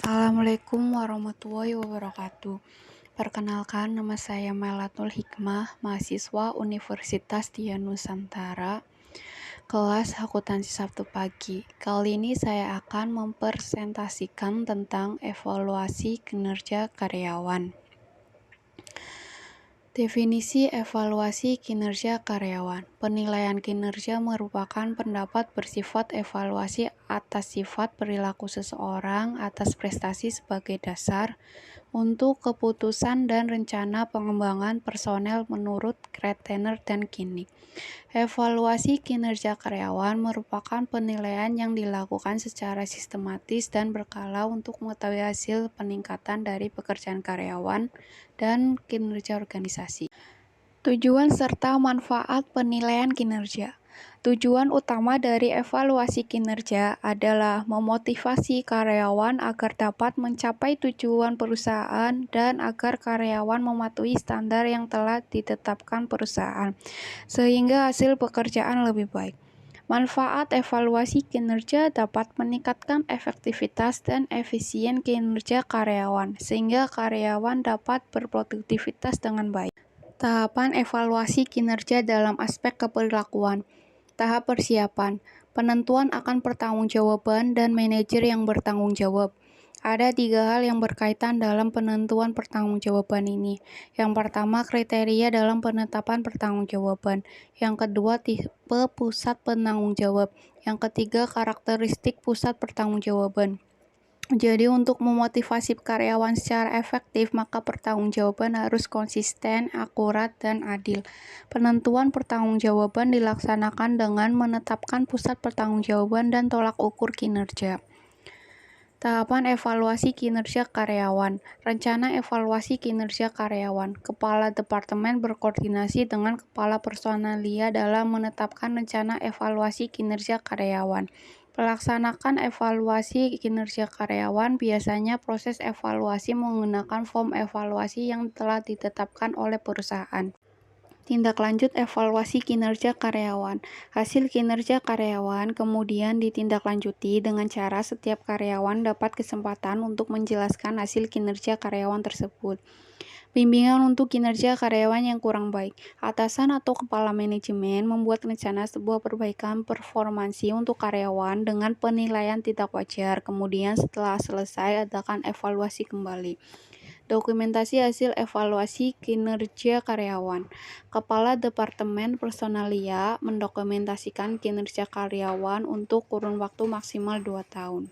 Assalamualaikum warahmatullahi wabarakatuh. Perkenalkan, nama saya Melatul Hikmah, mahasiswa Universitas Dian Nusantara, kelas Akuntansi Sabtu pagi. Kali ini saya akan mempresentasikan tentang evaluasi kinerja karyawan. Definisi evaluasi kinerja karyawan. Penilaian kinerja merupakan pendapat bersifat evaluasi atas sifat perilaku seseorang atas prestasi sebagai dasar untuk keputusan dan rencana pengembangan personel menurut Kretener dan Kinick. Evaluasi kinerja karyawan merupakan penilaian yang dilakukan secara sistematis dan berkala untuk mengetahui hasil peningkatan dari pekerjaan karyawan dan kinerja organisasi. Tujuan serta manfaat penilaian kinerja. Tujuan utama dari evaluasi kinerja adalah memotivasi karyawan agar dapat mencapai tujuan perusahaan dan agar karyawan mematuhi standar yang telah ditetapkan perusahaan, sehingga hasil pekerjaan lebih baik. Manfaat evaluasi kinerja dapat meningkatkan efektivitas dan efisien kinerja karyawan, sehingga karyawan dapat berproduktivitas dengan baik. Tahapan evaluasi kinerja dalam aspek keperilakuan. Tahap persiapan, penentuan akan pertanggungjawaban dan manajer yang bertanggung jawab. Ada 3 hal yang berkaitan dalam penentuan pertanggungjawaban ini. Yang pertama, kriteria dalam penetapan pertanggungjawaban. Yang kedua, tipe pusat penanggung jawab. Yang ketiga, karakteristik pusat pertanggungjawaban. Jadi untuk memotivasi karyawan secara efektif, maka pertanggungjawaban harus konsisten, akurat, dan adil. Penentuan pertanggungjawaban dilaksanakan dengan menetapkan pusat pertanggungjawaban dan tolak ukur kinerja. Tahapan evaluasi kinerja karyawan. Rencana evaluasi kinerja karyawan. Kepala Departemen berkoordinasi dengan Kepala Personalia dalam menetapkan rencana evaluasi kinerja karyawan. Pelaksanakan evaluasi kinerja karyawan, biasanya proses evaluasi menggunakan form evaluasi yang telah ditetapkan oleh perusahaan. Tindak lanjut evaluasi kinerja karyawan. Hasil kinerja karyawan kemudian ditindaklanjuti dengan cara setiap karyawan dapat kesempatan untuk menjelaskan hasil kinerja karyawan tersebut. Bimbingan untuk kinerja karyawan yang kurang baik. Atasan atau kepala manajemen membuat rencana sebuah perbaikan performansi untuk karyawan dengan penilaian tidak wajar. Kemudian setelah selesai, adakan evaluasi kembali. Dokumentasi hasil evaluasi kinerja karyawan. Kepala Departemen Personalia mendokumentasikan kinerja karyawan untuk kurun waktu maksimal 2 tahun.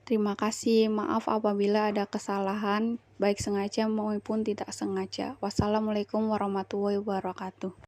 Terima kasih, maaf apabila ada kesalahan, baik sengaja maupun tidak sengaja. Wassalamualaikum warahmatullahi wabarakatuh.